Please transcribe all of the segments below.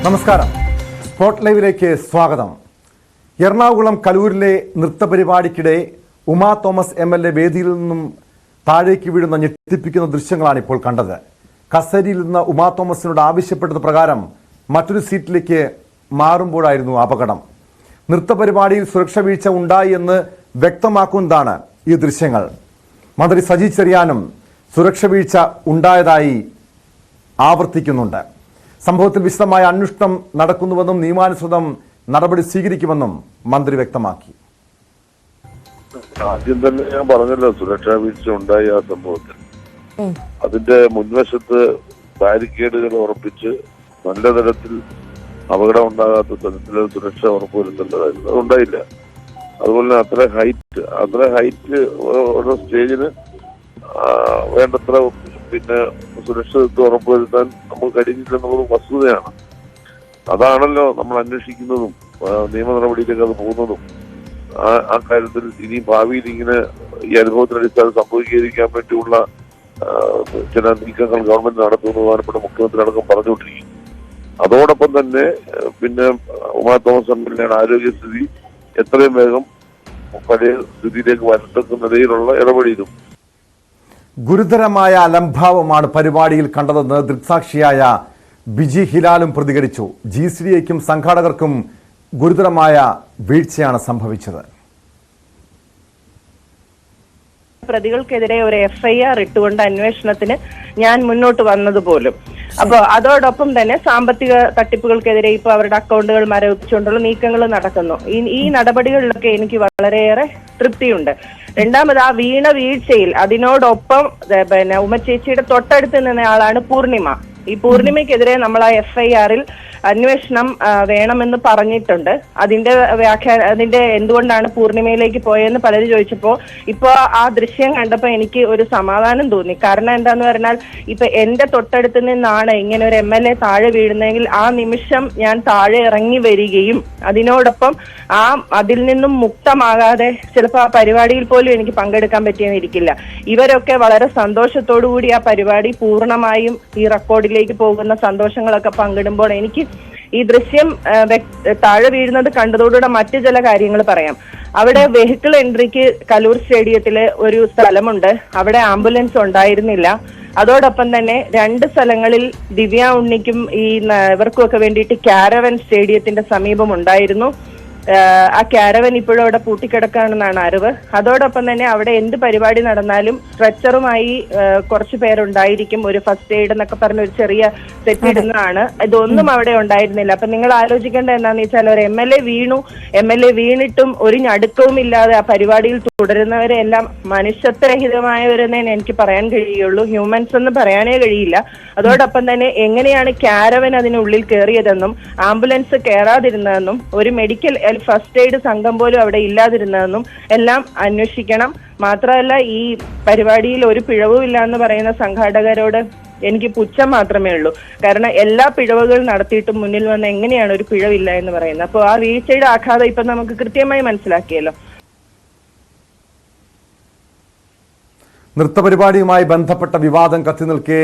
നമസ്കാരം. സ്പോട്ട് ലൈവിലേക്ക് സ്വാഗതം. എറണാകുളം കലൂരിലെ നൃത്തപരിപാടിക്കിടെ ഉമാ തോമസ് MLA വേദിയിൽ നിന്നും താഴേക്ക് വീഴുന്ന ഞെട്ടിപ്പിക്കുന്ന ദൃശ്യങ്ങളാണ് ഇപ്പോൾ കണ്ടത്. കസേരയിൽ നിന്ന് ഉമാ തോമസിനോട് ആവശ്യപ്പെട്ടത് പ്രകാരം മറ്റൊരു സീറ്റിലേക്ക് മാറുമ്പോഴായിരുന്നു അപകടം. നൃത്തപരിപാടിയിൽ സുരക്ഷാ വീഴ്ച ഉണ്ടായി എന്ന് വ്യക്തമാക്കുന്നതാണ് ഈ ദൃശ്യങ്ങൾ. മന്ത്രി സജി ചെറിയാനും സുരക്ഷാ വീഴ്ച ഉണ്ടായതായി ആവർത്തിക്കുന്നുണ്ട്. സംഭവത്തിൽ വിശദമായ അന്വേഷണം നടക്കുന്നുവെന്നും നിയമാനുസൃതം നടപടി സ്വീകരിക്കുമെന്നും മന്ത്രി വ്യക്തമാക്കി. ആദ്യം തന്നെ ഞാൻ പറഞ്ഞല്ലോ, സുരക്ഷാ വീഴ്ച ഉണ്ടായി ആ സംഭവത്തിൽ. അതിന്റെ മുൻവശത്ത് ബാരിക്കേഡുകൾ ഉറപ്പിച്ച് നല്ല തരത്തിൽ അപകടം ഉണ്ടാകാത്ത തരത്തിൽ സുരക്ഷ ഉറപ്പുവരുത്തേണ്ടതായിരുന്നു. അതുണ്ടായില്ല. അതുപോലെ അത്ര ഹൈറ്റ് ഓരോ സ്റ്റേജിന് വേണ്ടത്ര സുരക്ഷിതത്വം ഉറപ്പുവരുത്താൻ നമ്മൾ കഴിഞ്ഞില്ലെന്നുള്ളത് വസ്തുതയാണ്. അതാണല്ലോ നമ്മൾ അന്വേഷിക്കുന്നതും നിയമ നടപടിയിലേക്ക് അത് പോകുന്നതും. ആ കാര്യത്തിൽ ഇനി ഭാവിയിൽ ഇങ്ങനെ ഈ അനുഭവത്തിനടിസ്ഥാനം സംഭവിക്കാതിരിക്കാൻ വേണ്ടിയുള്ള ചില നീക്കങ്ങൾ ഗവൺമെന്റ് നടത്തുന്ന പ്രധാനപ്പെട്ട മുഖ്യമന്ത്രി അടക്കം പറഞ്ഞുകൊണ്ടിരിക്കും. അതോടൊപ്പം തന്നെ ഉമാ തോമസ് MLAയുടെ ആരോഗ്യസ്ഥിതി എത്രയും വേഗം പഴയ സ്ഥിതിയിലേക്ക് വരത്തക്ക നിലയിലുള്ള ഇടപെടലും. ഗുരുതരമായ അലംഭാവമാണ് പരിപാടിയിൽ കണ്ടതെന്ന് ദൃക്സാക്ഷിയായ ബിജി ഹിലാലും പ്രതികരിച്ചു. GCDAയ്ക്കും സംഘാടകർക്കും ഗുരുതരമായ വീഴ്ചയാണ് സംഭവിച്ചത്. പ്രതികൾക്കെതിരെ ഒരു FIR ഇട്ടുകൊണ്ട് അന്വേഷണത്തിന് ഞാൻ മുന്നോട്ട് വന്നതുപോലും. അപ്പൊ അതോടൊപ്പം തന്നെ സാമ്പത്തിക തട്ടിപ്പുകൾക്കെതിരെ ഇപ്പൊ അവരുടെ അക്കൗണ്ടുകൾ മരവിപ്പിച്ചുകൊണ്ടുള്ള നീക്കങ്ങൾ നടക്കുന്നു. ഈ നടപടികളിലൊക്കെ എനിക്ക് വളരെയേറെ തൃപ്തിയുണ്ട്. രണ്ടാമത് ആ വീഴ്ചയിൽ അതിനോടൊപ്പം ഉമ്മച്ചേച്ചിയുടെ തൊട്ടടുത്ത് നിന്ന ആളാണ് പൂർണിമ. ഈ പൂർണിമയ്ക്കെതിരെ നമ്മൾ ആ FIR-ൽ അന്വേഷണം വേണമെന്ന് പറഞ്ഞിട്ടുണ്ട്. അതിന്റെ എന്തുകൊണ്ടാണ് പൂർണിമയിലേക്ക് പോയെന്ന് പലരും ചോദിച്ചപ്പോ ഇപ്പൊ ആ ദൃശ്യം കണ്ടപ്പോ എനിക്ക് ഒരു സമാധാനം തോന്നി. കാരണം എന്താന്ന് പറഞ്ഞാൽ ഇപ്പൊ എന്റെ തൊട്ടടുത്ത് നിന്നാണ് ഇങ്ങനെ ഒരു MLA താഴെ വീഴുന്നതെങ്കിൽ ആ നിമിഷം ഞാൻ താഴെ ഇറങ്ങി വരികയും അതിനോടൊപ്പം അതിൽ നിന്നും മുക്തമാകാതെ ചിലപ്പോൾ ആ പരിപാടിയിൽ പോലും എനിക്ക് പങ്കെടുക്കാൻ പറ്റിയെന്നിരിക്കില്ല. ഇവരൊക്കെ വളരെ സന്തോഷത്തോടു കൂടി ആ പരിപാടി പൂർണ്ണമായും ഈ റെക്കോർഡിലേക്ക് പോകുന്ന സന്തോഷങ്ങളൊക്കെ പങ്കിടുമ്പോൾ എനിക്ക് ഈ ദൃശ്യം താഴെ വീഴുന്നത് കണ്ടതോടുകൂടെ മറ്റു ചില കാര്യങ്ങൾ പറയാം. അവിടെ വെഹിക്കിൾ എൻട്രിക്ക് കലൂർ സ്റ്റേഡിയത്തില് ഒരു സ്ഥലമുണ്ട്. അവിടെ ആംബുലൻസ് ഉണ്ടായിരുന്നില്ല. അതോടൊപ്പം തന്നെ 2 സ്ഥലങ്ങളിൽ ദിവ്യ ഉണ്ണിക്കും ഇവർക്കും ഒക്കെ വേണ്ടിയിട്ട് കാരവൻ സ്റ്റേഡിയത്തിന്റെ സമീപം ഉണ്ടായിരുന്നു. ആ കാരവൻ ഇപ്പോഴും അവിടെ പൂട്ടിക്കിടക്കാണെന്നാണ് അറിവ്. അതോടൊപ്പം തന്നെ അവിടെ എന്ത് പരിപാടി നടന്നാലും സ്ട്രെച്ചറുമായി കുറച്ചു പേരുണ്ടായിരിക്കും. ഒരു ഫസ്റ്റ് എയ്ഡ് എന്നൊക്കെ പറഞ്ഞ ഒരു ചെറിയ സെറ്റ് ഇടുന്നതാണ്. ഇതൊന്നും അവിടെ ഉണ്ടായിരുന്നില്ല. അപ്പൊ നിങ്ങൾ ആലോചിക്കേണ്ട എന്താന്ന് വെച്ചാൽ ഒരു MLA വീണിട്ടും ഒരു ഞടുക്കവും ഇല്ലാതെ ആ പരിപാടിയിൽ തുടരുന്നവരെല്ലാം മനുഷ്യത്വരഹിതമായവരെന്നേ എനിക്ക് പറയാൻ കഴിയുള്ളൂ. ഹ്യൂമൻസ് എന്ന് പറയാനേ കഴിയില്ല. അതോടൊപ്പം തന്നെ എങ്ങനെയാണ് കാരവൻ അതിനുള്ളിൽ കയറിയതെന്നും ആംബുലൻസ് കയറാതിരുന്നതെന്നും ഒരു മെഡിക്കൽ ഫസ്റ്റ് എയ്ഡ് സംഘം പോലും അവിടെ ഇല്ലാതിരുന്നതെന്നും എല്ലാം അന്വേഷിക്കണം. മാത്രമല്ല ഈ പരിപാടിയിൽ ഒരു പിഴവും ഇല്ല എന്ന് പറയുന്ന സംഘാടകരോട് എനിക്ക് പുച്ഛം മാത്രമേ ഉള്ളൂ. കാരണം എല്ലാ പിഴവുകൾ നടത്തിയിട്ടും മുന്നിൽ വന്ന് എങ്ങനെയാണ് ഒരു പിഴവില്ല എന്ന് പറയുന്നത്? അപ്പോൾ ആ വീഴ്ചയുടെ ആഘാതം ഇപ്പൊ നമുക്ക് കൃത്യമായി മനസ്സിലാക്കിയല്ലോ. നൃത്തപരിപാടിയുമായി ബന്ധപ്പെട്ട വിവാദം കത്തിനിൽക്കെ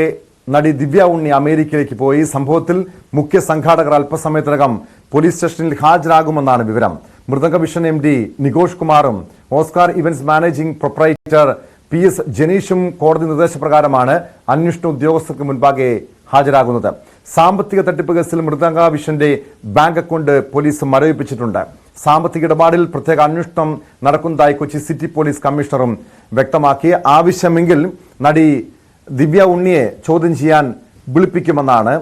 നടി ദിവ്യ ഉണ്ണി അമേരിക്കയിലേക്ക് പോയി. സംഭവത്തിൽ മുഖ്യ സംഘാടകർ അല്പസമയത്തിനകം പോലീസ് സ്റ്റേഷനിൽ ഹാജരാകുമെന്നാണ് വിവരം. മൃദംഗ വിഷൻ MD നികോഷ് കുമാറും Oscar events managing proprietor PS ജനീഷും കോടതി നിർദ്ദേശപ്രകാരമാണ് അന്വേഷണ ഉദ്യോഗസ്ഥർക്ക് മുൻപാകെ ഹാജരാകുന്നത്. സാമ്പത്തിക തട്ടിപ്പ് കേസിൽ മൃദംഗ വിഷന്റെ ബാങ്ക് അക്കൗണ്ട് പോലീസ് മരവിപ്പിച്ചിട്ടുണ്ട്. സാമ്പത്തിക ഇടപാടിൽ പ്രത്യേക അന്വേഷണം നടക്കുന്നതായി കൊച്ചി സിറ്റി പോലീസ് കമ്മീഷണറും വ്യക്തമാക്കി. ആവശ്യമെങ്കിൽ നടി ദിവ്യ ഉണ്ണിയെ ചോദ്യം ചെയ്യാൻ വിളിപ്പിക്കുമെന്നാണ്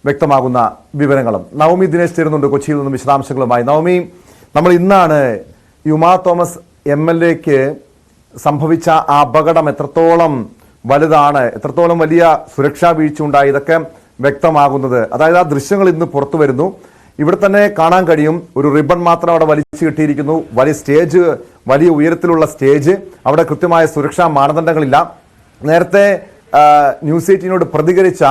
വ്യക്തമാകുന്ന വിവരങ്ങളും. നവമി ദിനേശ് ചേരുന്നുണ്ട് കൊച്ചിയിൽ നിന്നും വിശദാംശങ്ങളുമായി. നവമി, നമ്മൾ ഇന്നാണ് ഉമാ തോമസ് MLAക്ക് സംഭവിച്ച ആ അപകടം എത്രത്തോളം വലുതാണ്, എത്രത്തോളം വലിയ സുരക്ഷാ വീഴ്ച ഉണ്ടായി, ഇതൊക്കെ വ്യക്തമാകുന്നത്. അതായത് ആ ദൃശ്യങ്ങൾ ഇന്ന് പുറത്തു വരുന്നു. ഇവിടെ തന്നെ കാണാൻ കഴിയും, ഒരു റിബൺ മാത്രം അവിടെ വലിച്ചു കിട്ടിയിരിക്കുന്നു. വലിയ സ്റ്റേജ്, വലിയ ഉയരത്തിലുള്ള സ്റ്റേജ്, അവിടെ കൃത്യമായ സുരക്ഷാ മാനദണ്ഡങ്ങളില്ല. നേരത്തെ ന്യൂസ് 18നോട് പ്രതികരിച്ച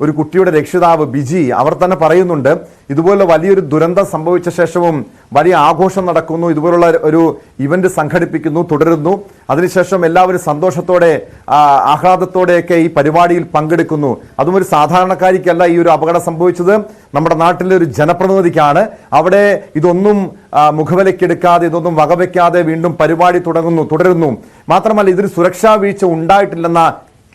ഒരു കുട്ടിയുടെ രക്ഷിതാവ് ബിജി അവർ തന്നെ പറയുന്നുണ്ട്, ഇതുപോലെ വലിയൊരു ദുരന്തം സംഭവിച്ച ശേഷവും വലിയ ആഘോഷം നടക്കുന്നു, ഇതുപോലുള്ള ഒരു ഇവന്റ് സംഘടിപ്പിക്കുന്നു, തുടരുന്നു. അതിനുശേഷം എല്ലാവരും സന്തോഷത്തോടെ ആഹ്ലാദത്തോടെയൊക്കെ ഈ പരിപാടിയിൽ പങ്കെടുക്കുന്നു. അതും ഒരു സാധാരണക്കാരിക്കല്ല ഈ ഒരു അപകടം സംഭവിച്ചത്. നമ്മുടെ നാട്ടിലെ ഒരു ജനപ്രതിനിധിക്കാണ്. അവിടെ ഇതൊന്നും മുഖവിലക്കെടുക്കാതെ, ഇതൊന്നും വകവെക്കാതെ വീണ്ടും പരിപാടി തുടരുന്നു. മാത്രമല്ല, ഇതിൽ സുരക്ഷാ വീഴ്ച ഉണ്ടായിട്ടില്ലെന്ന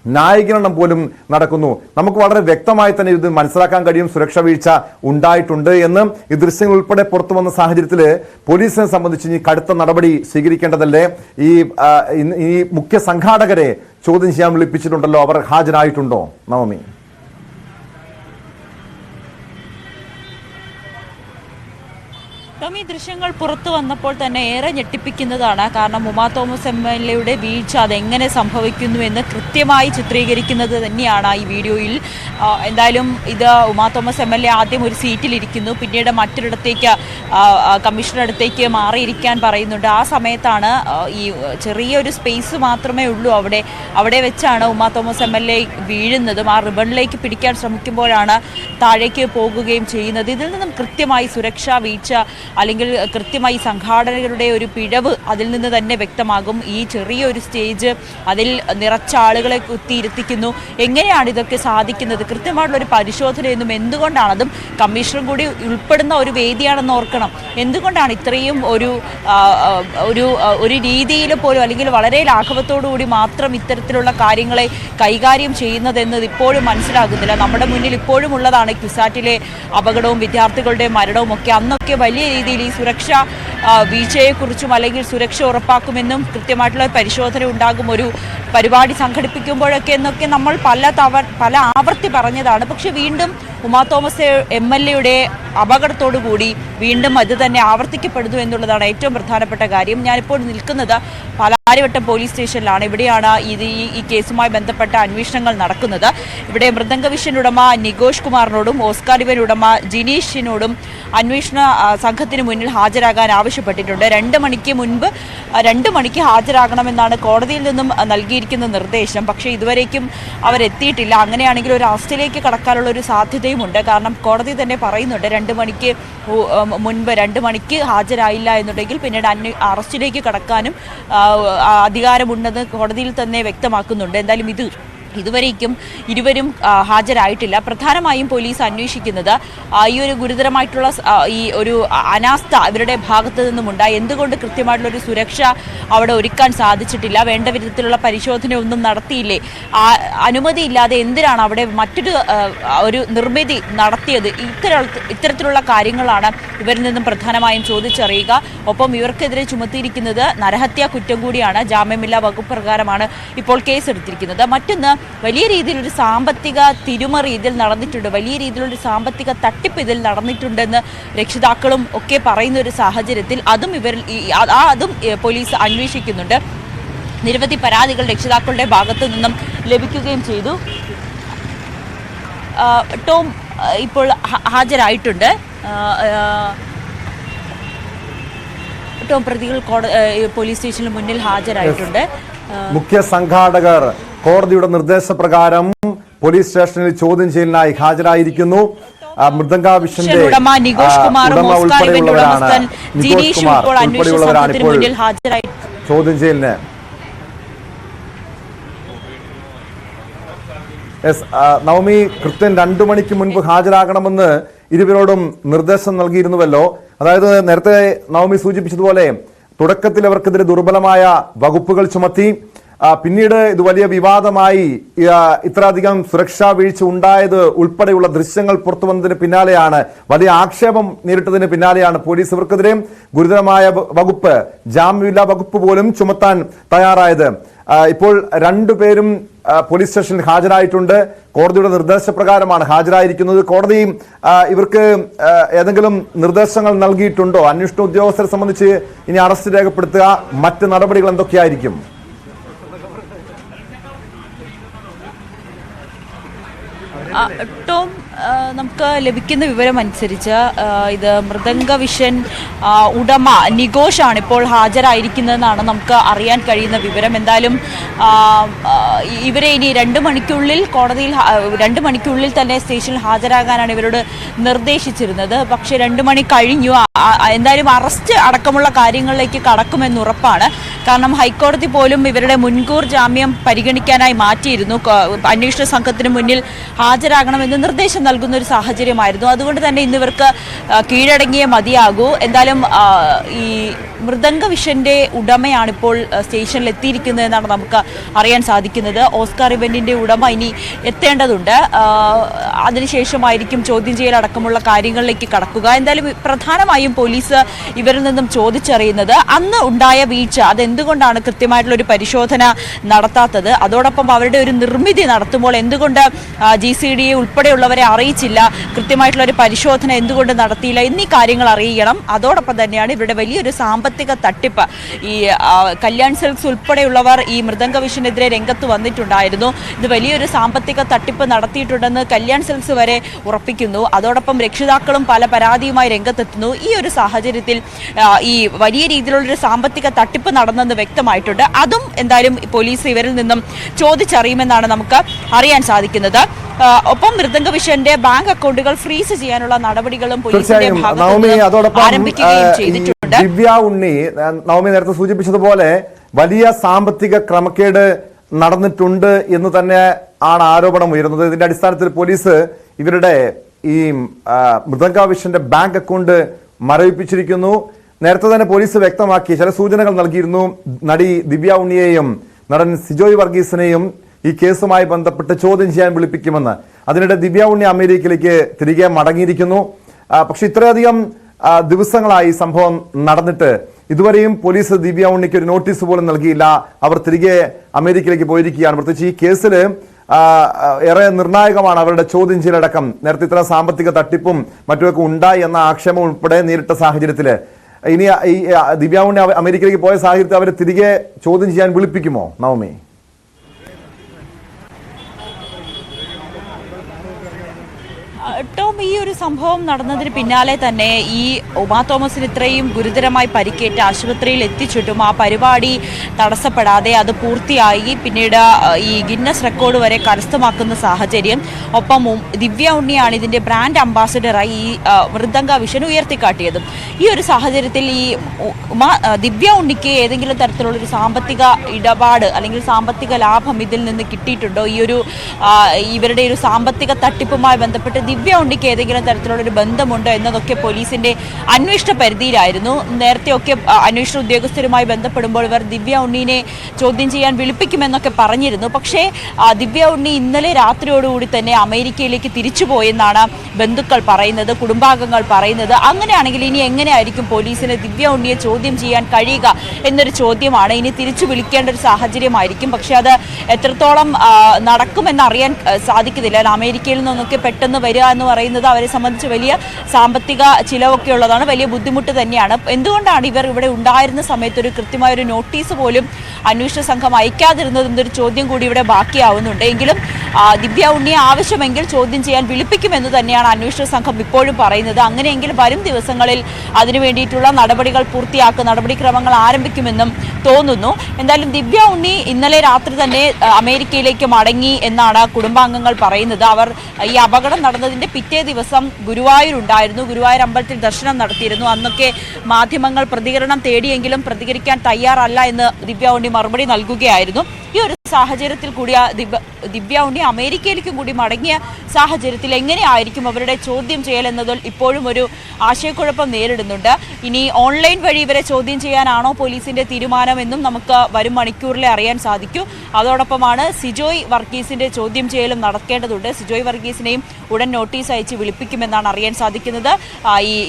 ന്യായീകരണം പോലും നടക്കുന്നു. നമുക്ക് വളരെ വ്യക്തമായി തന്നെ ഇത് മനസ്സിലാക്കാൻ കഴിയും സുരക്ഷാ വീഴ്ച ഉണ്ടായിട്ടുണ്ട് എന്ന്. ഈ ദൃശ്യങ്ങൾ ഉൾപ്പെടെ പുറത്തു വന്ന സാഹചര്യത്തിൽ പോലീസിനെ സംബന്ധിച്ച് ഇനി കടുത്ത നടപടി സ്വീകരിക്കേണ്ടതല്ലേ? ഈ മുഖ്യ സംഘാടകരെ ചോദ്യം ചെയ്യാൻ വിളിപ്പിച്ചിട്ടുണ്ടല്ലോ, അവർ ഹാജരായിട്ടുണ്ടോ നവമി? ഈ ദൃശ്യങ്ങൾ പുറത്തു വന്നപ്പോൾ തന്നെ ഏറെ ഞെട്ടിപ്പിക്കുന്നതാണ്. കാരണം ഉമാ തോമസ് MLA വീഴ്ച അതെങ്ങനെ സംഭവിക്കുന്നു എന്ന് കൃത്യമായി ചിത്രീകരിക്കുന്നത് തന്നെയാണ് ഈ വീഡിയോയിൽ. എന്തായാലും ഇത് ഉമാ തോമസ് MLA ആദ്യം ഒരു സീറ്റിലിരിക്കുന്നു, പിന്നീട് മറ്റൊരിടത്തേക്ക് കമ്മീഷണർ അടുത്തേക്ക് മാറിയിരിക്കാൻ പറയുന്നുണ്ട്. ആ സമയത്താണ് ഈ ചെറിയൊരു സ്പേസ് മാത്രമേ ഉള്ളൂ അവിടെ വെച്ചാണ് ഉമാ തോമസ് MLA വീഴുന്നതും ആ റിബണിലേക്ക് പിടിക്കാൻ ശ്രമിക്കുമ്പോഴാണ് താഴേക്ക് പോകുകയും ചെയ്യുന്നത്. ഇതിൽ നിന്നും കൃത്യമായി സുരക്ഷാ വീഴ്ച അല്ലെങ്കിൽ കൃത്യമായി സംഘാടകരുടെ ഒരു പിഴവ് അതിൽ നിന്ന് തന്നെ വ്യക്തമാകും. ഈ ചെറിയൊരു സ്റ്റേജ്, അതിൽ നിറച്ച ആളുകളെ കുത്തിയിരുത്തിക്കുന്നു. എങ്ങനെയാണ് ഇതൊക്കെ സാധിക്കുന്നത്? കൃത്യമായിട്ടുള്ളൊരു പരിശോധനയൊന്നും എന്തുകൊണ്ടാണ്, അതും കമ്മീഷണർ കൂടി ഉൾപ്പെടുന്ന ഒരു വേദിയാണെന്ന് ഓർക്കണം. എന്തുകൊണ്ടാണ് ഇത്രയും ഒരു രീതിയിൽ പോലും അല്ലെങ്കിൽ വളരെ ലാഘവത്തോടുകൂടി മാത്രം ഇത്തരത്തിലുള്ള കാര്യങ്ങളെ കൈകാര്യം ചെയ്യുന്നതെന്നത് ഇപ്പോഴും മനസ്സിലാകുന്നില്ല. നമ്മുടെ മുന്നിൽ ഇപ്പോഴും ഉള്ളതാണ് ക്യുസാറ്റിലെ അപകടവും വിദ്യാർത്ഥികളുടെ മരണവും ഒക്കെ. അന്നൊക്കെ വലിയ രീതിയിൽ ഈ സുരക്ഷാ വീഴ്ചയെക്കുറിച്ചും അല്ലെങ്കിൽ സുരക്ഷ ഉറപ്പാക്കുമെന്നും കൃത്യമായിട്ടുള്ള പരിശോധന ഉണ്ടാകും ഒരു പരിപാടി സംഘടിപ്പിക്കുമ്പോഴൊക്കെ എന്നൊക്കെ നമ്മൾ പല ആവർത്തി പറഞ്ഞതാണ്. പക്ഷെ വീണ്ടും ഉമാ തോമസ് MLA അപകടത്തോടു കൂടി വീണ്ടും അത് തന്നെ ആവർത്തിക്കപ്പെടുന്നു എന്നുള്ളതാണ് ഏറ്റവും പ്രധാനപ്പെട്ട കാര്യം. ഞാനിപ്പോൾ നിൽക്കുന്നത് പാലാരിവട്ടം പോലീസ് സ്റ്റേഷനിലാണ്. ഇവിടെയാണ് ഈ കേസുമായി ബന്ധപ്പെട്ട അന്വേഷണങ്ങൾ നടക്കുന്നത്. ഇവിടെ മൃദംഗ വിഷൻ ഉടമ നികോഷ് കുമാറിനോടും ഓസ്കാർ ഇവൻ ഉടമ ജിനീഷിനോടും അന്വേഷണ സംഘത്തിന് മുന്നിൽ ഹാജരാകാൻ ആവശ്യപ്പെട്ടിട്ടുണ്ട്. 2 മണിക്ക് ഹാജരാകണമെന്നാണ് കോടതിയിൽ നിന്നും നൽകിയിരിക്കുന്ന നിർദ്ദേശം. പക്ഷേ ഇതുവരേക്കും അവരെത്തിയിട്ടില്ല. അങ്ങനെയാണെങ്കിൽ ഒരു അറസ്റ്റിലേക്ക് കടക്കാനുള്ള ഒരു സാധ്യതയുമുണ്ട്. കാരണം കോടതി തന്നെ പറയുന്നുണ്ട് 2 മണിക്ക് മുൻപ് 2 മണിക്ക് ഹാജരായില്ല എന്നുണ്ടെങ്കിൽ പിന്നീട് അറസ്റ്റിലേക്ക് കടക്കാനും അധികാരമുണ്ടെന്ന് കോടതിയിൽ തന്നെ വ്യക്തമാക്കുന്നുണ്ട്. എന്തായാലും ഇതുവരേക്കും ഇരുവരും ഹാജരായിട്ടില്ല. പ്രധാനമായും പോലീസ് അന്വേഷിക്കുന്നത് ഈ ഒരു ഗുരുതരമായിട്ടുള്ള ഈ ഒരു അനാസ്ഥ ഇവരുടെ ഭാഗത്തു നിന്നുമുണ്ടായി. എന്തുകൊണ്ട് കൃത്യമായിട്ടുള്ളൊരു സുരക്ഷ അവിടെ ഒരുക്കാൻ സാധിച്ചിട്ടില്ല? വേണ്ട വിധത്തിലുള്ള പരിശോധന ഒന്നും നടത്തിയില്ലേ? അനുമതിയില്ലാതെ എന്തിനാണ് അവിടെ ഒരു നിർമ്മിതി നടത്തിയത്? ഇത്തരത്തിലുള്ള കാര്യങ്ങളാണ് ഇവരിൽ നിന്നും പ്രധാനമായും ചോദിച്ചറിയുക. ഒപ്പം ഇവർക്കെതിരെ ചുമത്തിയിരിക്കുന്നത് നരഹത്യാ കുറ്റം കൂടിയാണ്. ജാമ്യമില്ലാ വകുപ്പ് പ്രകാരമാണ് ഇപ്പോൾ കേസെടുത്തിരിക്കുന്നത്. മറ്റൊന്ന്, വലിയ രീതിയിലൊരു സാമ്പത്തിക തിരിമറി ഇതിൽ നടന്നിട്ടുണ്ട്, വലിയ രീതിയിലൊരു സാമ്പത്തിക തട്ടിപ്പ് ഇതിൽ നടന്നിട്ടുണ്ടെന്ന് രക്ഷിതാക്കളും ഒക്കെ പറയുന്ന ഒരു സാഹചര്യത്തിൽ അതും പോലീസ് അന്വേഷിക്കുന്നുണ്ട്. നിരവധി പരാതികൾ രക്ഷിതാക്കളുടെ ഭാഗത്തു നിന്നും ലഭിക്കുകയും ചെയ്തു. ടോം ഇപ്പോൾ ഹാജരായിട്ടുണ്ട്. ടോം, പ്രതികൾ പോലീസ് സ്റ്റേഷന് മുന്നിൽ ഹാജരായിട്ടുണ്ട്. മുഖ്യ സംഘാടകർ കോടതിയുടെ നിർദ്ദേശപ്രകാരം പോലീസ് സ്റ്റേഷനിൽ ചോദ്യം ചെയ്യലിനായി ഹാജരായിരിക്കുന്നു. മൃദംഗ വിഷന്റെ ഉടമ ഉൾപ്പെടെയുള്ളവരാണ് ഇപ്പോൾ ചോദ്യം ചെയ്യലിന്. നവമി, കൃത്യം 2 മണിക്ക് മുൻപ് ഹാജരാകണമെന്ന് ഇരുവരോടും നിർദ്ദേശം നൽകിയിരുന്നുവല്ലോ. അതായത് നേരത്തെ നവമി സൂചിപ്പിച്ചതുപോലെ തുടക്കത്തിൽ അവർക്കെതിരെ ദുർബലമായ വകുപ്പുകൾ ചുമത്തി, പിന്നീട് ഇത് വലിയ വിവാദമായി. ഇത്രയധികം സുരക്ഷാ വീഴ്ച ഉണ്ടായത് ഉൾപ്പെടെയുള്ള ദൃശ്യങ്ങൾ പുറത്തു വന്നതിന് പിന്നാലെയാണ്, വലിയ ആക്ഷേപം നേരിട്ടതിന് പിന്നാലെയാണ് പോലീസ് ഇവർക്കെതിരെ ഗുരുതരമായ വകുപ്പ്, ജാമ്യമില്ലാ വകുപ്പ് പോലും ചുമത്താൻ തയ്യാറായത്. ഇപ്പോൾ 2 പേരും പോലീസ് സ്റ്റേഷനിൽ ഹാജരായിട്ടുണ്ട്. കോടതിയുടെ നിർദ്ദേശപ്രകാരമാണ് ഹാജരായിരിക്കുന്നത്. കോടതി ഇവർക്ക് ഏതെങ്കിലും നിർദ്ദേശങ്ങൾ നൽകിയിട്ടുണ്ടോ? അന്വേഷണ ഉദ്യോഗസ്ഥരെ സംബന്ധിച്ച് ഇനി അറസ്റ്റ് രേഖപ്പെടുത്തുക, മറ്റ് നടപടികൾ എന്തൊക്കെയായിരിക്കും? ടോം, നമുക്ക് ലഭിക്കുന്ന വിവരം അനുസരിച്ച് ഇത് മൃദംഗ വിഷൻ ഉടമ നികോഷാണ് ഇപ്പോൾ ഹാജരായിരിക്കുന്നതെന്നാണ് നമുക്ക് അറിയാൻ കഴിയുന്ന വിവരം. എന്തായാലും ഇവരെ ഇനി 2 മണിക്കുള്ളിൽ കോടതിയിൽ 2 മണിക്കുള്ളിൽ തന്നെ സ്റ്റേഷനിൽ ഹാജരാകാനാണ് ഇവരോട് നിർദ്ദേശിച്ചിരുന്നത്. പക്ഷേ 2 മണി കഴിഞ്ഞു. എന്തായാലും അറസ്റ്റ് അടക്കമുള്ള കാര്യങ്ങളിലേക്ക് കടക്കുമെന്ന് ഉറപ്പാണ്. കാരണം ഹൈക്കോടതി പോലും ഇവരുടെ മുൻകൂർ ജാമ്യം പരിഗണിക്കാനായി മാറ്റിയിരുന്നു. അന്വേഷണ സംഘത്തിന് മുന്നിൽ ഹാജരാകണമെന്ന് നിർദ്ദേശം നൽകുന്ന ഒരു സാഹചര്യമായിരുന്നു. അതുകൊണ്ട് തന്നെ ഇന്ന് ഇവർക്ക് കീഴടങ്ങിയേ മതിയാകൂ. എന്തായാലും ഈ മൃദംഗ വിഷന്റെ ഉടമയാണ് ഇപ്പോൾ സ്റ്റേഷനിൽ എത്തിയിരിക്കുന്നത് എന്നാണ് നമുക്ക് അറിയാൻ സാധിക്കുന്നത്. ഓസ്കാർ ഇവന്റിന്റെ ഉടമ ഇനി എത്തേണ്ടതുണ്ട്. അതിനുശേഷമായിരിക്കും ചോദ്യം ചെയ്യലടക്കമുള്ള കാര്യങ്ങളിലേക്ക് കടക്കുക. എന്തായാലും പ്രധാനമായും പോലീസ് ഇവരിൽ നിന്നും ചോദിച്ചറിയുന്നത് അന്ന് ഉണ്ടായ വീഴ്ച അതെന്തുകൊണ്ടാണ് കൃത്യമായിട്ടുള്ള ഒരു പരിശോധന നടത്താത്തത്, അതോടൊപ്പം അവരുടെ ഒരു നിർമ്മിതി നടത്തുമ്പോൾ എന്തുകൊണ്ട് GCDA ഉൾപ്പെടെയുള്ളവരെ അറിയിച്ചില്ല, കൃത്യമായിട്ടുള്ള ഒരു പരിശോധന എന്തുകൊണ്ട് നടത്തിയില്ല എന്നീ കാര്യങ്ങൾ അറിയണം. അതോടൊപ്പം തന്നെയാണ് ഇവരുടെ വലിയൊരു സാമ്പത്തിക തട്ടിപ്പ്. ഈ കല്യാൺ സിൽക്സ് ഉൾപ്പെടെയുള്ളവർ ഈ മൃദംഗ വിഷനെതിരെ രംഗത്ത് വന്നിട്ടുണ്ടായിരുന്നു. ഇത് വലിയൊരു സാമ്പത്തിക തട്ടിപ്പ് നടത്തിയിട്ടുണ്ടെന്ന് കല്യാൺ സിൽക്സ് വരെ ഉറപ്പിക്കുന്നു. അതോടൊപ്പം രക്ഷിതാക്കളും പല പരാതിയുമായി രംഗത്തെത്തുന്നു. ഈ ഒരു സാഹചര്യത്തിൽ ഈ വലിയ രീതിയിലുള്ളൊരു സാമ്പത്തിക തട്ടിപ്പ് നടന്നെന്ന് വ്യക്തമായിട്ടുണ്ട്. അതും എന്തായാലും പോലീസ് ഇവരിൽ നിന്നും ചോദിച്ചറിയുമെന്നാണ് നമുക്ക് അറിയാൻ സാധിക്കുന്നത്. ഒപ്പം മൃദംഗ വിഷന്റെ ബാങ്ക് അക്കൗണ്ടുകൾ ഫ്രീസ് ചെയ്യാനുള്ള നടപടികളും പോലീസിന്റെ ഭാഗത്ത് ആരംഭിക്കുകയും ചെയ്തിട്ടുണ്ട്. ദിവ്യ ഉണ്ണി, നവമി നേരത്തെ സൂചിപ്പിച്ചതുപോലെ വലിയ സാമ്പത്തിക ക്രമക്കേട് നടന്നിട്ടുണ്ട് എന്ന് തന്നെ ആണ് ആരോപണം ഉയരുന്നത്. ഇതിന്റെ അടിസ്ഥാനത്തിൽ പോലീസ് ഇവരുടെ ഈ മൃദംഗ വിഷന്റെ ബാങ്ക് അക്കൗണ്ട് മരവിപ്പിച്ചിരിക്കുന്നു. നേരത്തെ തന്നെ പോലീസ് വ്യക്തമാക്കി ചില സൂചനകൾ നൽകിയിരുന്നു. നടി ദിവ്യ ഉണ്ണിയെയും നടൻ സിജോയ് വർഗീസിനെയും ഈ കേസുമായി ബന്ധപ്പെട്ട് ചോദ്യം ചെയ്യാൻ വിളിപ്പിക്കുമെന്ന്. അതിനിടെ ദിവ്യ ഉണ്ണി അമേരിക്കയിലേക്ക് തിരികെ മടങ്ങിയിരിക്കുന്നു. പക്ഷെ ഇത്രയധികം ദിവസങ്ങളായി സംഭവം നടന്നിട്ട് ഇതുവരെയും പോലീസ് ദിവ്യ ഉണ്ണിക്ക് ഒരു നോട്ടീസ് പോലും നൽകിയില്ല. അവർ തിരികെ അമേരിക്കയിലേക്ക് പോയിരിക്കുകയാണ്. പ്രത്യേകിച്ച് ഈ കേസിൽ ഏറെ നിർണായകമാണ് അവരുടെ ചോദ്യം ചെയ്യലടക്കം. നേരത്തെ ഇത്ര സാമ്പത്തിക തട്ടിപ്പും മറ്റുമൊക്കെ ഉണ്ടായി എന്ന ആക്ഷേപം ഉൾപ്പെടെ നേരിട്ട സാഹചര്യത്തിൽ ഇനി ഈ ദിവ്യ ഉണ്ണി അമേരിക്കയിലേക്ക് പോയ സാഹചര്യത്തിൽ അവരെ തിരികെ ചോദ്യം ചെയ്യാൻ വിളിപ്പിക്കുമോ നവമി? ടോം, ഈ ഒരു സംഭവം നടന്നതിന് പിന്നാലെ തന്നെ ഈ ഉമാ തോമസിന് ഇത്രയും ഗുരുതരമായി പരിക്കേറ്റ് ആശുപത്രിയിൽ എത്തിച്ചിട്ടും ആ പരിപാടി തടസ്സപ്പെടാതെ അത് പൂർത്തിയായി പിന്നീട് ഈ ഗിന്നസ് റെക്കോർഡ് വരെ കരസ്ഥമാക്കുന്ന സാഹചര്യം. ഒപ്പം ദിവ്യ ഉണ്ണിയാണ് ഇതിന്റെ ബ്രാൻഡ് അംബാസിഡറായി ഈ മൃദംഗ വിഷൻ ഉയർത്തിക്കാട്ടിയതും. ഈ ഒരു സാഹചര്യത്തിൽ ഈ ദിവ്യ ഉണ്ണിക്ക് ഏതെങ്കിലും തരത്തിലുള്ളൊരു സാമ്പത്തിക ഇടപാട് അല്ലെങ്കിൽ സാമ്പത്തിക ലാഭം ഇതിൽ നിന്ന് കിട്ടിയിട്ടുണ്ടോ? ഈ ഒരു ഇവരുടെ ഒരു സാമ്പത്തിക തട്ടിപ്പുമായി ബന്ധപ്പെട്ട് ദിവ്യ ഉണ്ണിക്ക് ഏതെങ്കിലും തരത്തിലുള്ളൊരു ബന്ധമുണ്ടോ എന്നതൊക്കെ പോലീസിന്റെ അന്വേഷണ പരിധിയിലായിരുന്നു. നേരത്തെയൊക്കെ അന്വേഷണ ഉദ്യോഗസ്ഥരുമായി ബന്ധപ്പെടുമ്പോൾ ഇവർ ദിവ്യ ഉണ്ണീനെ ചോദ്യം ചെയ്യാൻ വിളിപ്പിക്കുമെന്നൊക്കെ പറഞ്ഞിരുന്നു. പക്ഷേ ദിവ്യ ഉണ്ണി ഇന്നലെ രാത്രിയോടുകൂടി തന്നെ അമേരിക്കയിലേക്ക് തിരിച്ചുപോയെന്നാണ് ബന്ധുക്കൾ പറയുന്നത്, കുടുംബാംഗങ്ങൾ പറയുന്നത്. അങ്ങനെയാണെങ്കിൽ ഇനി എങ്ങനെയായിരിക്കും പോലീസിന് ദിവ്യ ഉണ്ണിയെ ചോദ്യം ചെയ്യാൻ കഴിയുക എന്നൊരു ചോദ്യമാണ്. ഇനി തിരിച്ചു വിളിക്കേണ്ട ഒരു സാഹചര്യമായിരിക്കും. പക്ഷെ അത് എത്രത്തോളം നടക്കുമെന്ന് അറിയാൻ സാധിക്കുന്നില്ല. അമേരിക്കയിൽ നിന്നൊക്കെ പെട്ടെന്ന് വരിക എന്ന് പറയുന്നത് അവരെ സംബന്ധിച്ച് വലിയ സാമ്പത്തിക ചിലവൊക്കെ ഉള്ളതാണ്, വലിയ ബുദ്ധിമുട്ട് തന്നെയാണ്. എന്തുകൊണ്ടാണ് ഇവർ ഇവിടെ ഉണ്ടായിരുന്ന സമയത്ത് ഒരു കൃത്യമായൊരു നോട്ടീസ് പോലും അന്വേഷണ സംഘം അയക്കാതിരുന്നത് എന്നൊരു ചോദ്യം കൂടി ഇവിടെ ബാക്കിയാവുന്നുണ്ട്. എങ്കിലും ദിവ്യ ഉണ്ണിയെ ആവശ്യമെങ്കിൽ ചോദ്യം ചെയ്യാൻ വിളിപ്പിക്കുമെന്ന് തന്നെയാണ് അന്വേഷണ സംഘം ഇപ്പോഴും പറയുന്നത്. അങ്ങനെയെങ്കിൽ വരും ദിവസങ്ങളിൽ അതിനു വേണ്ടിയിട്ടുള്ള നടപടികൾ നടപടിക്രമങ്ങൾ ആരംഭിക്കുമെന്നും തോന്നുന്നു. എന്തായാലും ദിവ്യ ഉണ്ണി ഇന്നലെ രാത്രി തന്നെ അമേരിക്കയിലേക്ക് മടങ്ങി എന്നാണ് കുടുംബാംഗങ്ങൾ പറയുന്നത്. അവർ ഈ അപകടം നടന്നതിന്റെ പിറ്റേ ദിവസം ഗുരുവായൂരുണ്ടായിരുന്നു. ഗുരുവായൂർ അമ്പലത്തിൽ ദർശനം നടത്തിയിരുന്നു. അന്നൊക്കെ മാധ്യമങ്ങൾ പ്രതികരണം തേടിയെങ്കിലും പ്രതികരിക്കാൻ തയ്യാറല്ല എന്ന് ദിവ്യ ഉണ്ണി മറുപടി നൽകുകയായിരുന്നു. ഈ ഒരു സാഹചര്യത്തിൽ കൂടി ദിവ്യ ഉണ്ണി അമേരിക്കയിലേക്കും കൂടി മടങ്ങിയ സാഹചര്യത്തിൽ എങ്ങനെയായിരിക്കും അവരുടെ ചോദ്യം ചെയ്യൽ എന്നതിൽ ഇപ്പോഴും ഒരു ആശയക്കുഴപ്പം നേരിടുന്നുണ്ട്. ഇനി ഓൺലൈൻ വഴി ഇവരെ ചോദ്യം ചെയ്യാനാണോ പോലീസിന്റെ തീരുമാനമെന്നും നമുക്ക് വരും മണിക്കൂറിലെ അറിയാൻ സാധിക്കൂ. അതോടൊപ്പമാണ് സിജോയ് വർഗീസിന്റെ ചോദ്യം ചെയ്യലും നടക്കേണ്ടതുണ്ട്. സിജോയ് വർഗീസിനെയും ഉടൻ നോട്ടീസ് അയച്ച് വിളിപ്പിക്കുമെന്നാണ് അറിയാൻ സാധിക്കുന്നത്.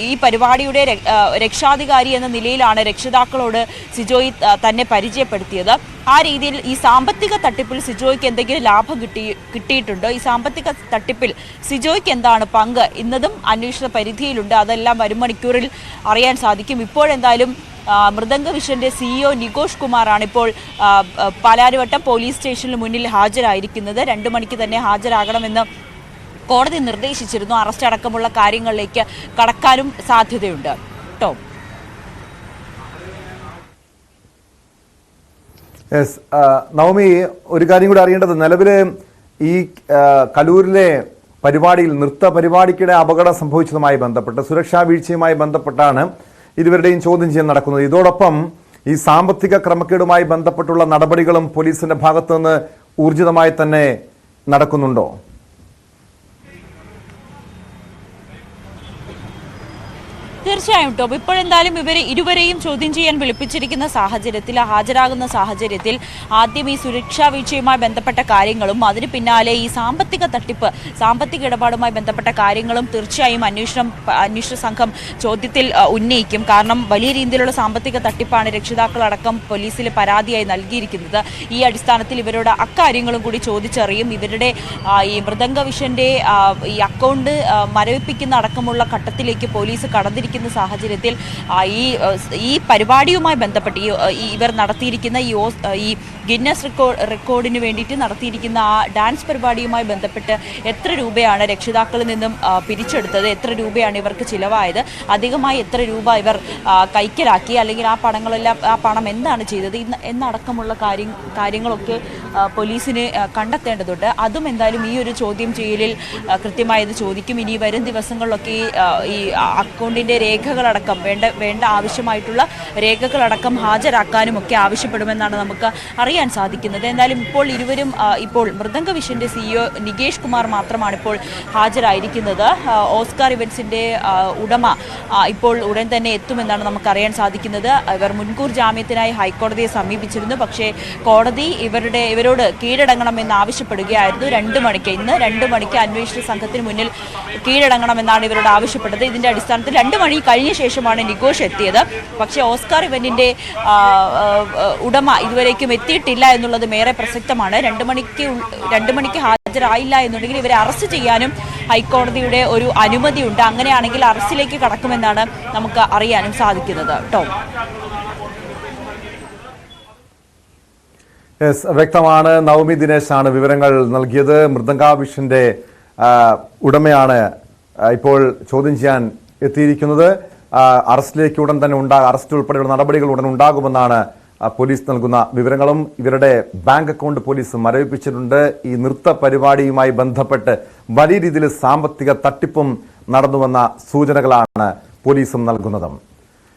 ഈ പരിപാടിയുടെ രക്ഷാധികാരി എന്ന നിലയിലാണ് രക്ഷിതാക്കളോട് സിജോയ് തന്നെ പരിചയപ്പെടുത്തിയത്. ആ രീതിയിൽ ഈ സാമ്പത്തിക തട്ടിപ്പിൽ സിജോയ്ക്ക് എന്തെങ്കിലും ലാഭം കിട്ടിയിട്ടുണ്ടോ, ഈ സാമ്പത്തിക തട്ടിപ്പിൽ സിജോയ്ക്ക് എന്താണ് പങ്ക് എന്നതും അന്വേഷണ പരിധിയിലുണ്ട്. അതെല്ലാം വരും മണിക്കൂറിൽ അറിയാൻ സാധിക്കും. ഇപ്പോഴെന്തായാലും മൃദംഗ വിഷന്റെ CEO നികോഷ് കുമാറാണ് ഇപ്പോൾ പാലാരിവട്ടം പോലീസ് സ്റ്റേഷനിൽ മുന്നിൽ ഹാജരായിരിക്കുന്നത്. 2 മണിക്ക് തന്നെ ഹാജരാകണമെന്ന് കോടതി നിർദ്ദേശിച്ചിരുന്നു. അറസ്റ്റ് അടക്കമുള്ള കാര്യങ്ങളിലേക്ക് കടക്കാനും സാധ്യതയുണ്ട്. ടോം, നവമി, ഒരു കാര്യം കൂടി അറിയേണ്ടത്, നിലവിൽ ഈ കലൂരിലെ പരിപാടിയിൽ നൃത്ത പരിപാടിക്കിടെ അപകടം സംഭവിച്ചതുമായി ബന്ധപ്പെട്ട് സുരക്ഷാ വീഴ്ചയുമായി ബന്ധപ്പെട്ടാണ് ഇരുവരുടെയും ചോദ്യം ചെയ്യൽ നടക്കുന്നത്. ഇതോടൊപ്പം ഈ സാമ്പത്തിക ക്രമക്കേടുമായി ബന്ധപ്പെട്ടുള്ള നടപടികളും പോലീസിന്റെ ഭാഗത്തു നിന്ന് ഊർജിതമായി തന്നെ നടക്കുന്നുണ്ടോ? തീർച്ചയായും ടോപ്പ് ഇപ്പോഴെന്തായാലും ഇരുവരെയും ചോദ്യം ചെയ്യാൻ വിളിപ്പിച്ചിരിക്കുന്ന സാഹചര്യത്തിൽ ഹാജരാകുന്ന സാഹചര്യത്തിൽ ആദ്യം ഈ സുരക്ഷാ വീഴ്ചയുമായി ബന്ധപ്പെട്ട കാര്യങ്ങളും അതിന് പിന്നാലെ ഈ സാമ്പത്തിക ഇടപാടുമായി ബന്ധപ്പെട്ട കാര്യങ്ങളും തീർച്ചയായും അന്വേഷണ സംഘം ചോദ്യത്തിൽ ഉന്നയിക്കും. കാരണം വലിയ രീതിയിലുള്ള സാമ്പത്തിക തട്ടിപ്പാണ് രക്ഷിതാക്കളടക്കം പോലീസിൽ പരാതിയായി നൽകിയിരിക്കുന്നത്. ഈ അടിസ്ഥാനത്തിൽ ഇവരോട് അക്കാര്യങ്ങളും കൂടി ചോദിച്ചറിയും. ഇവരുടെ ഈ മൃദംഗ വിഷന്റെ ഈ അക്കൗണ്ട് മരവിപ്പിക്കുന്ന അടക്കമുള്ള ഘട്ടത്തിലേക്ക് പോലീസ് കടന്നിരിക്കുന്ന സാഹചര്യത്തിൽ ഈ പരിപാടിയുമായി ബന്ധപ്പെട്ട് ഇവർ നടത്തിയിരിക്കുന്ന ഈ ഗിന്നസ് റെക്കോർഡിന് വേണ്ടിയിട്ട് നടത്തിയിരിക്കുന്ന ആ ഡാൻസ് പരിപാടിയുമായി ബന്ധപ്പെട്ട് എത്ര രൂപയാണ് രക്ഷിതാക്കളിൽ നിന്നും പിരിച്ചെടുത്തത്, എത്ര രൂപയാണ് ഇവർക്ക് ചിലവായത്, അധികമായി എത്ര രൂപ ഇവർ കൈക്കലാക്കി, അല്ലെങ്കിൽ ആ പണം എന്താണ് ചെയ്തത് എന്നടക്കമുള്ള കാര്യങ്ങളൊക്കെ പോലീസിന് കണ്ടെത്തേണ്ടതുണ്ട്. അതും എന്തായാലും ഈ ഒരു ചോദ്യം ചെയ്യലിൽ കൃത്യമായത് ചോദിക്കും. ഇനി വരും ദിവസങ്ങളിലൊക്കെ ഈ അക്കൗണ്ടിന്റെ രേഖകളടക്കം വേണ്ട ആവശ്യമായിട്ടുള്ള രേഖകളടക്കം ഹാജരാക്കാനും ഒക്കെ ആവശ്യപ്പെടുമെന്നാണ് നമുക്ക് അറിയാൻ സാധിക്കുന്നത്. എന്തായാലും ഇപ്പോൾ മൃദംഗ വിഷന്റെ CEO നികേഷ് കുമാർ മാത്രമാണ് ഇപ്പോൾ ഹാജരായിരിക്കുന്നത്. ഓസ്കാർ ഇവന്റ്സിന്റെ ഉടമ ഇപ്പോൾ ഉടൻ തന്നെ എത്തുമെന്നാണ് നമുക്ക് അറിയാൻ സാധിക്കുന്നത്. ഇവർ മുൻകൂർ ജാമ്യത്തിനായി ഹൈക്കോടതിയെ സമീപിച്ചിരുന്നു. പക്ഷേ കോടതി ഇവരോട് കീഴടങ്ങണമെന്ന് ആവശ്യപ്പെടുകയായിരുന്നു. 2 മണിക്ക് ഇന്ന് 2 മണിക്ക് അന്വേഷണ സംഘത്തിന് മുന്നിൽ കീഴടങ്ങണമെന്നാണ് ഇവരോട് ആവശ്യപ്പെട്ടത്. ഇതിന്റെ അടിസ്ഥാനത്തിൽ 2 മണി കഴിഞ്ഞ ശേഷമാണ് നികോഷ് എത്തിയത്. പക്ഷേ ഓസ്കാർ ഇവന്റിന്റെ ഉടമ ഇതുവരേക്കും എത്തിയിട്ടില്ല എന്നുള്ളത് ഏറെ പ്രസക്തമാണ്. 2 മണിക്ക് ഹാജരായില്ല എന്നുണ്ടെങ്കിൽ ഇവരെ അറസ്റ്റ് ചെയ്യാനും ഹൈക്കോടതിയുടെ ഒരു അനുമതിയുണ്ട്. അങ്ങനെയാണെങ്കിൽ അറസ്റ്റിലേക്ക് കടക്കുമെന്നാണ് നമുക്ക് അറിയാനും സാധിക്കുന്നത്. ടോം, വ്യക്തമാണ്. നവമി ദിനേശാണ് വിവരങ്ങൾ നൽകിയത്. മൃദംഗ വിഷന്റെ ഉടമയാണ് ഇപ്പോൾ ചോദ്യം ചെയ്യാൻ എത്തിയിരിക്കുന്നത്. അറസ്റ്റിലേക്ക് ഉടൻ തന്നെ അറസ്റ്റ് ഉൾപ്പെടെയുള്ള നടപടികൾ ഉടൻ ഉണ്ടാകുമെന്നാണ് പോലീസ് നൽകുന്ന വിവരങ്ങളും. ഇവരുടെ ബാങ്ക് അക്കൗണ്ട് പോലീസ് മരവിപ്പിച്ചിട്ടുണ്ട്. ഈ നൃത്ത പരിപാടിയുമായി ബന്ധപ്പെട്ട് വലിയ രീതിയിൽ സാമ്പത്തിക തട്ടിപ്പും നടന്നുവെന്ന സൂചനകളാണ് പോലീസും നൽകുന്നത്.